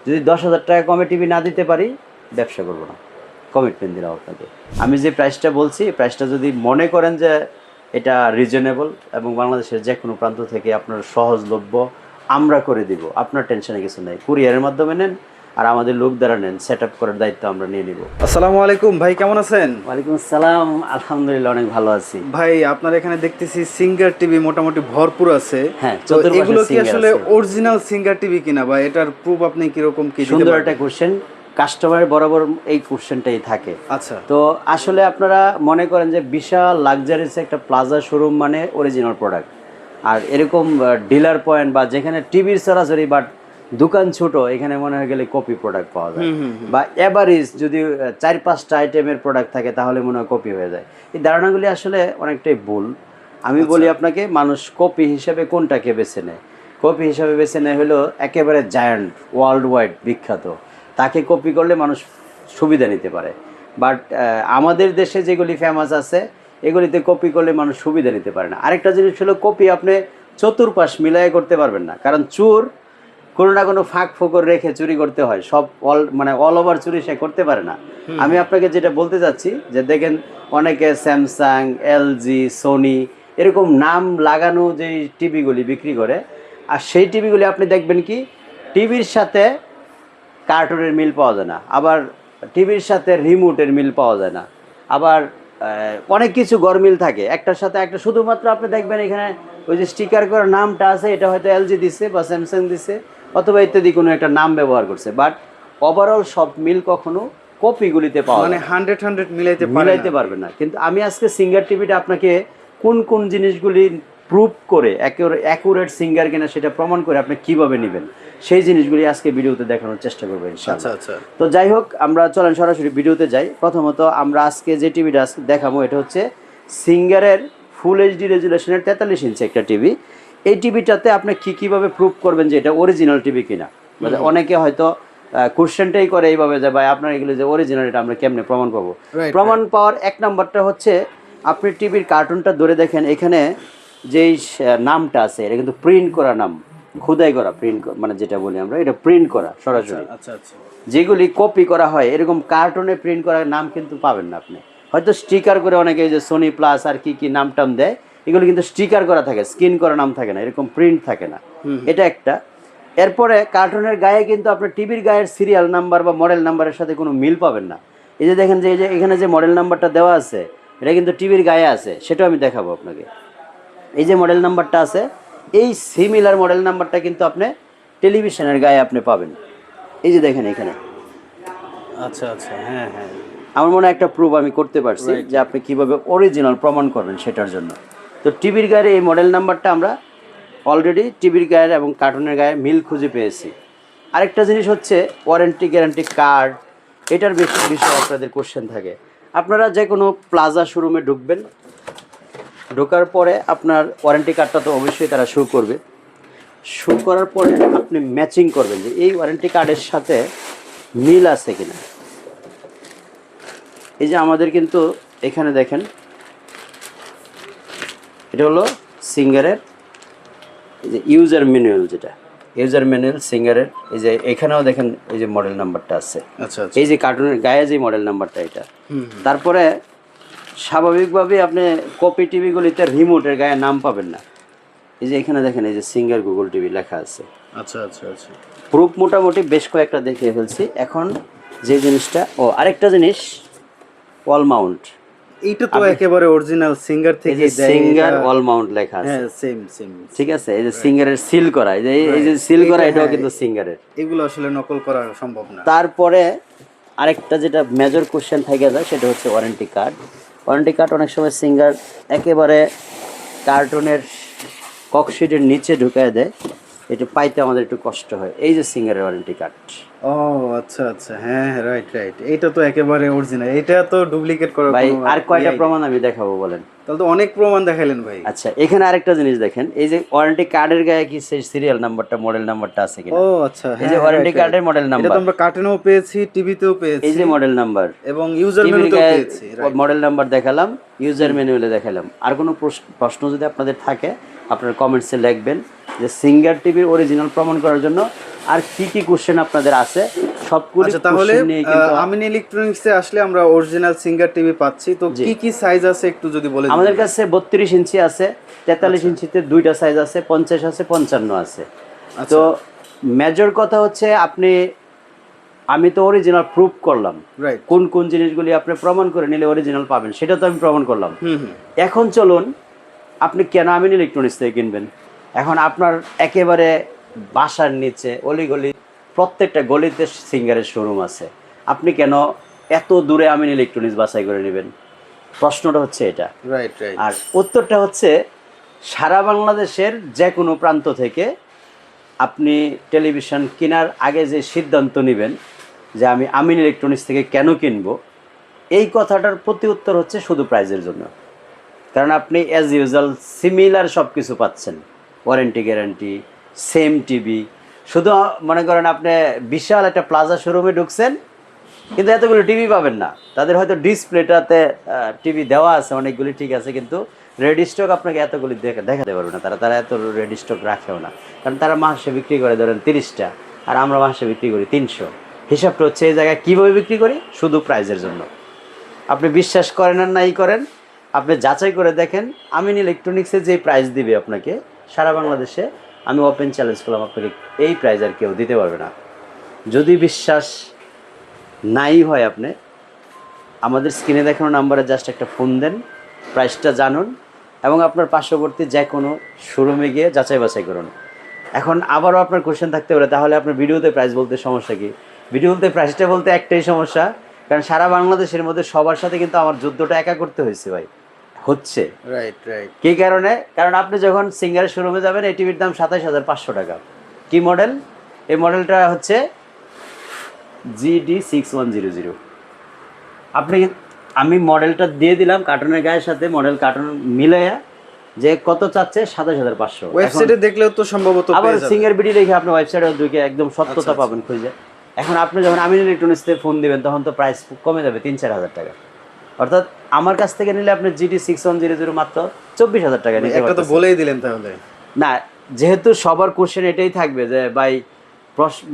যদি 10,000 টাকা কমে টিভি না দিতে পারি ব্যবসা করবো না, কমিটমেন্ট দিলাম আপনাকে। আমি যে প্রাইসটা বলছি এই প্রাইসটা যদি মনে করেন যে এটা রিজনেবল এবং বাংলাদেশের যে কোনো প্রান্ত থেকে আপনার সহজলভ্য আমরা করে দিব, আপনার টেনশনে কিছু নাই। কুরিয়ারের মাধ্যমে নেন আর আমাদের লোক দ্বারা নেন, সেট আপ করার দায়িত্ব আমরা নিয়ে নিব। আসসালামু আলাইকুম ভাই, কেমন আছেন? ওয়ালাইকুম আসসালাম, আলহামদুলিল্লাহ অনেক ভালো আছি ভাই। আপনার এখানে দেখতেছি সিঙ্গার টিভি মোটামুটি ভরপুর আছে। হ্যাঁ, তো এগুলো কি আসলে অরিজিনাল সিঙ্গার টিভি কিনা বা এটার প্রুফ আপনি কিরকম কি? সুন্দর একটা কোশ্চেন, কাস্টমারের বরাবর এই কোশ্চেনটাই থাকে। আচ্ছা, তো আসলে আপনারা মনে করেন যে বিশাল লাক্সারিস একটা প্লাজা শোরুম মানে অরিজিনাল প্রোডাক্ট, আর এরকম ডিলার পয়েন্ট বা যেখানে টিভির সরাসরি বাট দোকান ছোট, এখানে মনে হয়ে গেলে কপি প্রোডাক্ট পাওয়া যায়। বা এভারেজ যদি 4-5টা আইটেমের প্রোডাক্ট থাকে তাহলে মনে হয় কপি হয়ে যায়। এই ধারণাগুলি আসলে অনেকটাই ভুল। আমি বলি আপনাকে, মানুষ কপি হিসেবে কোনটাকে বেছে নেয়? কপি হিসাবে বেছে নেয় হলো একেবারে জায়ান্ট, ওয়ার্ল্ড ওয়াইড বিখ্যাত, তাকে কপি করলে মানুষ সুবিধা নিতে পারে। বাট আমাদের দেশে যেগুলি ফেমাস আছে এগুলিতে কপি করলে মানুষ সুবিধা নিতে পারে না। আরেকটা জিনিস হলো, কপি আপনি চতুর্পাশ মিলাই করতে পারবেন না, কারণ চোর কোনো না কোনো ফাঁক ফোকর রেখে চুরি করতে হয়, সব অল ওভার চুরি সে করতে পারে না। আমি আপনাকে যেটা বলতে চাচ্ছি যে দেখেন, অনেকে স্যামসাং, এলজি, সোনি এরকম নাম লাগানো যে টিভিগুলি বিক্রি করে, আর সেই টিভিগুলি আপনি দেখবেন কি টিভির সাথে কার্টুনের মিল পাওয়া যায় না, আবার টিভির সাথে রিমোটের মিল পাওয়া যায় না, আবার অনেক কিছু গরমিল থাকে একটার সাথে একটা। শুধুমাত্র আপনি দেখবেন এখানে ওই যে স্টিকার করার নামটা আছে, এটা হয়তো এলজি দিছে বা স্যামসাং দিছে অথবা ইত্যাদি কোনো একটা নাম ব্যবহার করছে, বাট ওভারঅল সব মিল কখনো কপিগুলিতে পাওয়া মানে 100 মিলাইতে পারবে না। কিন্তু আমি আজকে সিঙ্গার টিভিটা আপনাকে কোন কোন জিনিসগুলি প্রুভ করে অ্যাকুরেট সিঙ্গার কিনা সেটা প্রমাণ করে আপনি কিভাবে নেবেন সেই জিনিসগুলি আজকে ভিডিওতে দেখানোর চেষ্টা করবো ইনশাআল্লাহ। আচ্ছা। তো যাই হোক, আমরা চলেন সরাসরি ভিডিওতে যাই। প্রথমত আমরা আজকে যে টিভিটা আজকে দেখাবো এটা হচ্ছে সিঙ্গারের ফুল এইচডি রেজুলেশনের 43 ইঞ্চি একটা টিভি। এই টিভিটাতে আপনি কীভাবে প্রুভ করবেন যে এটা অরিজিনাল টিভি কিনা? অনেকে হয়তো কোশ্চেনটাই করে এইভাবে যে ভাই আপনার এগুলো যে অরিজিনাল, এটা আমরা কেমনে প্রমাণ পাবো? প্রমাণ পাওয়ার এক নম্বরটা হচ্ছে আপনি টিভির কার্টুনটা ধরে দেখেন, এখানে যেই নামটা আছে এটা কিন্তু প্রিন্ট করা নাম, খোদাই করা প্রিন্ট, মানে যেটা বলি আমরা এটা প্রিন্ট করা সরাসরি। আচ্ছা। যেগুলি কপি করা হয় এরকম কার্টুনে প্রিন্ট করার নাম কিন্তু পাবেন না আপনি। হয়তো স্টিকার করে অনেকে যে সোনি প্লাস আর কি নাম টাম দেয়, এগুলো কিন্তু স্টিকার করা থাকে, স্ক্রিন করা নাম থাকে না, এরকম প্রিন্ট থাকে না। এটা একটা। এরপরে কার্টুনের গায়ে কিন্তু আপনার টিভির গায়ের সিরিয়াল নাম্বার বা মডেল নাম্বারের সাথে কোনো মিল পাবেন না। এই যে দেখেন যে এই যে এখানে যে মডেল নাম্বারটা দেওয়া আছে এটা কিন্তু টিভির গায়ে আছে, সেটাও আমি দেখাবো আপনাকে। এই যে মডেল নাম্বারটা আছে, এই সিমিলার মডেল নাম্বারটা কিন্তু আপনি টেলিভিশনের গায়ে আপনি পাবেন। এই যে দেখেন এখানে। আচ্ছা, হ্যাঁ। আমার মনে হয় একটা প্রুফ আমি করতে পারছি যে আপনি কিভাবে অরিজিনাল প্রমাণ করবেন সেটার জন্য। তো টিভির গায়ের এই মডেল নাম্বারটা আমরা অলরেডি টিভির গায়ের এবং কার্টুনের গায়ে মিল খুঁজে পেয়েছি। আরেকটা জিনিস হচ্ছে ওয়ারেন্টি গ্যারান্টি কার্ড, এটার বিষয়ে আপনাদের কোশ্চেন থাকে। আপনারা যে কোনো প্লাজা শোরুমে ঢুকবেন, ঢোকার পরে আপনার ওয়ারেন্টি কার্ডটা তো অবশ্যই তারা শো করবে। শো করার পরে আপনি ম্যাচিং করবেন যে এই ওয়ারেন্টি কার্ডের সাথে মিল আছে কিনা। এই যে আমাদের কিন্তু এখানে দেখেন, এটা হলো সিঙ্গারের এই যে ইউজার ম্যানুয়াল, যেটা ইউজার ম্যানুয়াল সিঙ্গারের। এই যে এখানেও দেখেন এই যে মডেল নাম্বারটা আছে। আচ্ছা। এই যে কার্টুনের গায়ে যে মডেল নাম্বারটা এটা। তারপরে স্বাভাবিকভাবে আপনি কপি টিভিগুলিতে রিমোটের গায়ে নাম পাবেন না। এই যে এখানে দেখেন এই যে সিঙ্গার গুগল টিভি লেখা আছে। আচ্ছা। প্রুফ মোটামুটি বেশ কয়েকটা দেখিয়ে ফেলছি। এখন যে জিনিসটা, আরেকটা জিনিস, ওয়াল মাউন্ট। এইটা তো একেবারে অরিজিনাল সিঙ্গার থেকে সিঙ্গার ওয়াল মাউন্ট লেখা আছে। হ্যাঁ, সেম। ঠিক আছে, এই যে সিঙ্গারের সিল করা, এই যে সিল করা, এটাও কিন্তু সিঙ্গারের। এগুলো আসলে নকল করা সম্ভব না। তারপরে আরেকটা যেটা মেজর কোশ্চেন থেকে যায় সেটা হচ্ছে ওয়ারেন্টি কার্ড। ওয়ারেন্টি কার্ড অনেক সময় সিঙ্গার একেবারে কার্টুনের ককশিটের নিচে ঢুকায় দেয়, এটা পাইতে আমাদের একটু কষ্ট হয়। এই যে সিঙ্গারের ওয়ারেন্টি কার্ড। ও আচ্ছা, হ্যাঁ, রাইট। এটা তো একেবারে অরিজিনাল, এটা তো ডুপ্লিকেট করা। ভাই আর কয়টা প্রমাণ আমি দেখাবো বলেন? তাহলে তো অনেক প্রমাণ দেখাইলেন ভাই। আচ্ছা, এখানে আরেকটা জিনিস দেখেন, এই যে ওয়ারেন্টি কার্ডের গায়ে কি সেই সিরিয়াল নাম্বারটা, মডেল নাম্বারটা আছে কিনা? ও আচ্ছা, এই যে ওয়ারেন্টি কার্ডের মডেল নাম্বার, এটা তো আমরা কার্টুনেও পেয়েছি, টিভিতেও পেয়েছি। এই যে মডেল নাম্বার এবং ইউজার ম্যানুয়ালেও পেয়েছি। মডেল নাম্বার দেখালাম, ইউজার ম্যানুয়ালে দেখালাম। আর কোনো প্রশ্ন যদি আপনাদের থাকে আপনারা কমেন্টসে লিখবেন যে সিঙ্গার টিভির অরিজিনাল প্রমাণ করার জন্য আর কি কি কোশ্চেন আপনাদের আছে সবগুলো আচ্ছা তাহলে কোশ্চেন নিয়ে কিন্তু আমিন ইলেকট্রনিক্সে আসলে আমরা অরিজিনাল সিঙ্গার টিভি পাচ্ছি, তো কি কি সাইজ আছে একটু যদি বলে দিন। আমাদের কাছে 32 ইঞ্চি আছে, 43 ইঞ্চিতে দুইটা সাইজ আছে, 50 আছে, 55 আছে। তো মেজর কথা হচ্ছে আমি তো অরিজিনাল প্রুফ করলাম, রাইট, কোন কোন জিনিসগুলি আপনি প্রমাণ করে নিলে অরিজিনাল পাবেন সেটা তো আমি প্রমাণ করলাম। এখন চলুন আপনি কেন আমিন ইলেকট্রনিক্স থেকে কিনবেন। এখন আপনার একেবারে বাসার নিচে অলিগলি প্রত্যেকটা গলিতে সিঙ্গারের শোরুম আছে, আপনি কেন এত দূরে আমিন ইলেকট্রনিক্স বাছাই করে নেবেন? প্রশ্নটা হচ্ছে এটা। Right right. আর উত্তরটা হচ্ছে সারা বাংলাদেশের যে কোনো প্রান্ত থেকে আপনি টেলিভিশন কেনার আগে যে সিদ্ধান্ত নেবেন যে আমি আমিন ইলেকট্রনিক্স থেকে কেন কিনবো, এই কথাটার প্রতি উত্তর হচ্ছে শুধু প্রাইজের জন্য। কারণ আপনি অ্যাজ ইউজুয়াল সিমিলার সব কিছু পাচ্ছেন, ওয়ারেন্টি গ্যারান্টি, সেম টিভি। শুধু মনে করেন আপনি বিশাল একটা প্লাজা শোরুমে ঢুকছেন কিন্তু এতগুলো টিভি পাবেন না। তাদের হয়তো ডিসপ্লেটাতে টিভি দেওয়া আছে অনেকগুলি, ঠিক আছে, কিন্তু রেডি স্টক আপনাকে এতগুলি দেখাতে পারবে না। তারা এত রেডি স্টক রাখেও না, কারণ তারা মাসে বিক্রি করে ধরেন 30টা, আর আমরা মাসে বিক্রি করি 300। হিসাবটা হচ্ছে এই জায়গায় কীভাবে বিক্রি করি, শুধু প্রাইজের জন্য। আপনি বিশ্বাস করেন আর নাই করেন, আপনি যাচাই করে দেখেন আমিন ইলেকট্রনিক্সে যে প্রাইস দিবে আপনাকে সারা বাংলাদেশে, আমি ওপেন চ্যালেঞ্জ করলাম আপনাকে এই প্রাইস আর কেউ দিতে পারবে না। যদি বিশ্বাস নাই হয় আপনি আমাদের স্ক্রিনে দেখানো নাম্বারে জাস্ট একটা ফোন দেন, প্রাইসটা জানুন এবং আপনার পার্শ্ববর্তী যে কোনো শোরুমে গিয়ে যাচাই বাছাই করুন। এখন আবারও আপনার কোশ্চেন থাকতে পারে তাহলে আপনার ভিডিওতে প্রাইস বলতে সমস্যা কি? ভিডিওতে প্রাইসটা বলতে একটাই সমস্যা, কারণ সারা বাংলাদেশের মধ্যে সবার সাথে কিন্তু আমার যুদ্ধটা একা করতে হয়েছে ভাই, হচ্ছে। Right right. কী কারণে? কারণ আপনি যখন সিঙ্গারের শোরুমে যাবেন এই টিভির দাম 27,500 টাকা। কি মডেল? এই মডেলটা হচ্ছে GD6100। আমি মডেলটা দিয়ে দিলাম কার্টুনের গায়ের সাথে, মডেল কার্টুন মিলাইয়া যে কত চাচ্ছে 27,500। ওয়েবসাইটে দেখলেও তো সম্ভবত আবার সিঙ্গার বিডি রেখে আপনি ওয়েবসাইটে ঢুকে একদম সত্যতা পাবেন খুঁজে। এখন আপনি যখন আমিন ইলেকট্রনিক্স থেকে ফোন দিবেন তখন তো প্রাইস কমে যাবে 3-4 হাজার টাকা। অর্থাৎ আমার কাছ থেকে নিলে আপনি GD6100 মাত্র 24,000 টাকা নিতে পারবেন। একটা তো বলেই দিলেন তাহলে। না, যেহেতু সবার কোশ্চেন এটাই থাকবে যে ভাই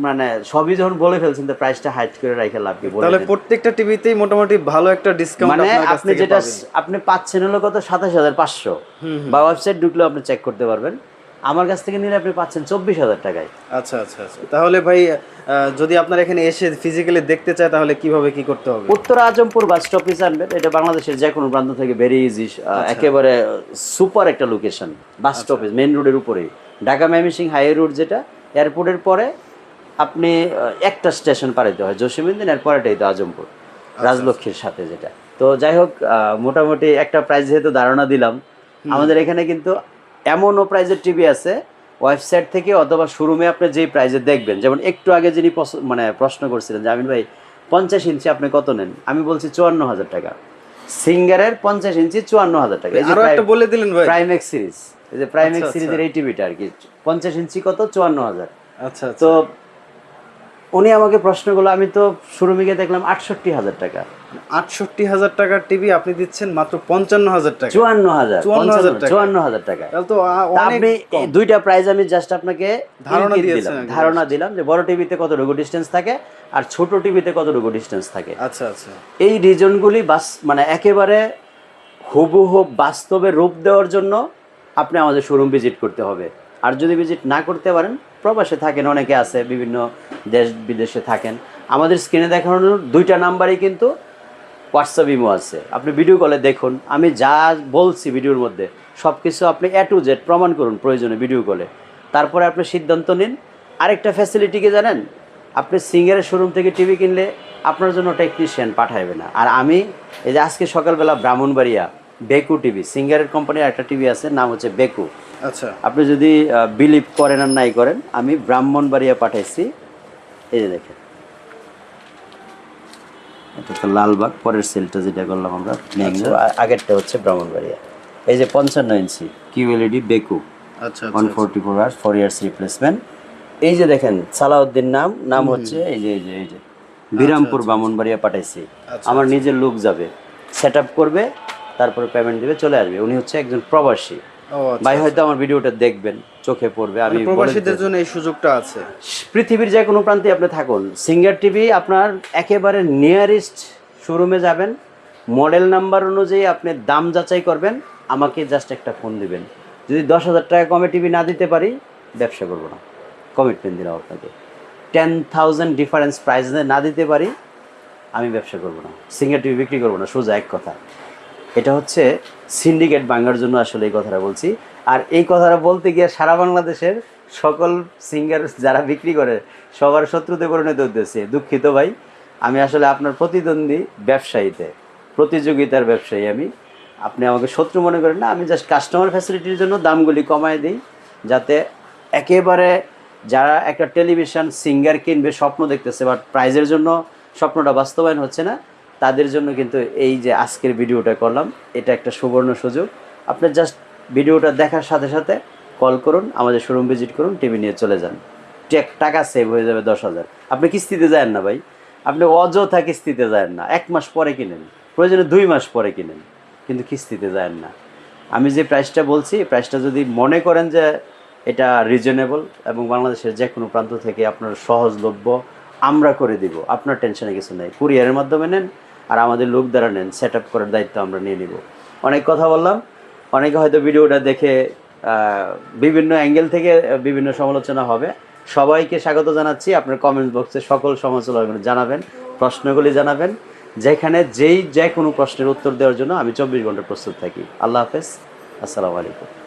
মানে সবই যখন বলে ফেলছেন তো প্রাইসটা হাইট করে রাখে লাভ কি? তাহলে প্রত্যেকটা টিভিতেই মোটামুটি ভালো একটা ডিসকাউন্ট মানে আপনার কাছ আপনি থেকে যেটা পাবেন। আপনি পাচ্ছেন হলো কত 27,500, বা ওয়েবসাইট ঢুকলেও আপনি চেক করতে পারবেন। আমার কাছ থেকে নিলে আপনি পাচ্ছেন 24,000 টাকায়। আচ্ছা আচ্ছা আচ্ছা। তাহলে ভাই যদি আপনার এখানে এসে ফিজিক্যালি দেখতে চায় তাহলে কিভাবে কি করতে হবে? উত্তর আজমপুর বাস স্টপেজ আনবেন, এটা বাংলাদেশের যে কোনো প্রান্ত থেকে ভেরি ইজি, একেবারে সুপার একটা লোকেশন। বাস স্টপেজ মেইন রোডের উপরেই, ঢাকা ময়মনসিং হাইওয়ে রোড, যেটা এয়ারপোর্টের পরে আপনি একটা স্টেশন পার হতে হয় জসীমউদ্দিন, এর পরেটাই তো আজমপুর রাজলক্ষ্মীর সাথে যেটা। তো যাই হোক, মোটামুটি একটা প্রাইস যেহেতু ধারণা দিলাম, আমাদের এখানে কিন্তু এমনও প্রাইজের টিভি আছে ওয়েবসাইট থেকে অথবা শোরুমে আপনি যেই প্রাইজে দেখবেন। যেমন একটু আগে যিনি প্রশ্ন করছিলেন যে আমিন ভাই 50 ইঞ্চি আপনি কত নেন, আমি বলছি 54,000 টাকা। সিঙ্গারের 50 ইঞ্চি 54,000 টাকা। আরো একটা বলে দিলেন ভাই, প্রাইমেক্স সিরিজ, এই যে প্রাইমেক্স সিরিজের এই টিভিটা আর কি 50 ইঞ্চি কত 54,000। আচ্ছা। তো উনি আমাকে প্রশ্নগুলো, আমি তো শোরুমে গিয়ে দেখলাম 68,000 টাকা। 68,000 টাকার টিভি আপনি দিচ্ছেন মাত্র 55,000 টাকা। 54,000 টাকা। তাহলে তো আপনি দুইটা প্রাইস আমি জাস্ট আপনাকে ধারণা দিলাম যে বড় টিভিতে কতটুকু ডিসটেন্স থাকে আর ছোট টিভিতে কতটুকু ডিসটেন্স থাকে। আচ্ছা আচ্ছা। এই রিজনগুলি মানে একেবারে হুবহু বাস্তবে রূপ দেওয়ার জন্য আপনি আমাদের শোরুম ভিজিট করতে হবে। আর যদি ভিজিট না করতে পারেন, প্রবাসে থাকেন, অনেকে আছে বিভিন্ন দেশ বিদেশে থাকেন, আমাদের স্ক্রিনে দেখানোর দুইটা নাম্বারই কিন্তু হোয়াটসঅ্যাপ ইমো আছে, আপনি ভিডিও কলে দেখুন। আমি যা বলছি ভিডিওর মধ্যে সব কিছু আপনি A to Z প্রমাণ করুন প্রয়োজনে ভিডিও কলে, তারপরে আপনি সিদ্ধান্ত নিন। আরেকটা ফ্যাসিলিটি কি জানেন? আপনি সিঙ্গারের শোরুম থেকে টিভি কিনলে আপনার জন্য টেকনিশিয়ান পাঠাইবে না। আর আমি এই যে আজকে সকালবেলা ব্রাহ্মণবাড়িয়া বেকু টিভি, সিঙ্গারের কোম্পানির একটা টিভি আছে, নাম হচ্ছে বেকু। আচ্ছা, আপনি যদি বিলিভ করেন আর নাই করেন, আমি ব্রাহ্মণবাড়িয়া পাঠাইছি। এই যে দেখেন, এটা তো লালবাগ, পরের সেলটা যেটা করলাম আমরা ম্যাঙ্গো, আগেরটা হচ্ছে ব্রাহ্মণবাড়িয়া। এই যে 55 ইঞ্চি QLED বেকু, আচ্ছা 144 আওয়ার্স 4 ইয়ার্স রিপ্লেসমেন্ট। এই যে দেখেন সালাউদ্দিন নাম হচ্ছে, এই যে বিরামপুর ব্রাহ্মণবাড়িয়া পাঠাইছি। আমার নিজের লোক যাবে, সেট আপ করবে, তারপরে পেমেন্ট দেবে, চলে আসবে। উনি হচ্ছে একজন প্রবাসী ভাই, হয়তো আমার ভিডিওটা দেখবেন, চোখে পড়বে। আমি বলে প্রবাসীদের দিতে- জন্য এই সুযোগটা আছে। পৃথিবীর যে কোনো প্রান্তে আপনি থাকুন, সিঙ্গার টিভি আপনার একেবারে নিয়ারেস্ট শোরুমে যাবেন, মডেল নাম্বার অনুযায়ী আপনি দাম যাচাই করবেন, আমাকে জাস্ট একটা ফোন দিবেন। যদি 10,000 টাকা কমে টিভি না দিতে পারি, ব্যবসা করবো না, কমিটমেন্ট দিলাম আপনাকে। 10,000 ডিফারেন্স প্রাইস না দিতে পারি, আমি ব্যবসা করবো না, সিঙ্গার টিভি বিক্রি করবো না, সোজা এক কথা। এটা হচ্ছে সিন্ডিকেট ভাঙার জন্য আসলে এই কথাটা বলছি। আর এই কথাটা বলতে গিয়ে সারা বাংলাদেশের সকল সিঙ্গার যারা বিক্রি করে সবার শত্রুতে পরিণত হতেছে। দুঃখিত ভাই, আমি আসলে আপনার প্রতিদ্বন্দ্বী ব্যবসায়ীতে, প্রতিযোগিতার ব্যবসায়ী আমি। আপনি আমাকে শত্রু মনে করেন না, আমি জাস্ট কাস্টমার ফ্যাসিলিটির জন্য দামগুলি কমায় দিই, যাতে একেবারে যারা একটা টেলিভিশন সিঙ্গার কিনবে স্বপ্ন দেখতেছে বাট প্রাইজের জন্য স্বপ্নটা বাস্তবায়ন হচ্ছে না, তাদের জন্য কিন্তু এই যে আজকের ভিডিওটা করলাম, এটা একটা সুবর্ণ সুযোগ। আপনি জাস্ট ভিডিওটা দেখার সাথে সাথে কল করুন, আমাদের শোরুম ভিজিট করুন, টিভি নিয়ে চলে যান, টাকা সেভ হয়ে যাবে 10,000। আপনি কিস্তিতে যান না ভাই, আপনি অযথা কিস্তিতে যান না, 1 মাস পরে কিনেন, প্রয়োজনে 2 মাস পরে কিনেন, কিন্তু কিস্তিতে যান না। আমি যে প্রাইসটা বলছি, এই প্রাইসটা যদি মনে করেন যে এটা রিজনেবল এবং বাংলাদেশের যে কোনো প্রান্ত থেকে আপনার সহজলভ্য, আমরা করে দিব, আপনার টেনশনে কিছু নেই। কুরিয়ারের মাধ্যমে নেন আর আমাদের লোক দ্বারা নেন, সেট আপ করার দায়িত্ব আমরা নিয়ে নিব। অনেক কথা বললাম, অনেকে হয়তো ভিডিওটা দেখে বিভিন্ন অ্যাঙ্গেল থেকে বিভিন্ন সমালোচনা হবে। সবাইকে স্বাগত জানাচ্ছি। আপনার কমেন্ট বক্সে সকল সমালোচনা জানাবেন, প্রশ্নগুলি জানাবেন, যেখানে যে কোনো প্রশ্নের উত্তর দেওয়ার জন্য আমি 24 ঘন্টা প্রস্তুত থাকি। আল্লাহ হাফেজ, আসসালামু আলাইকুম।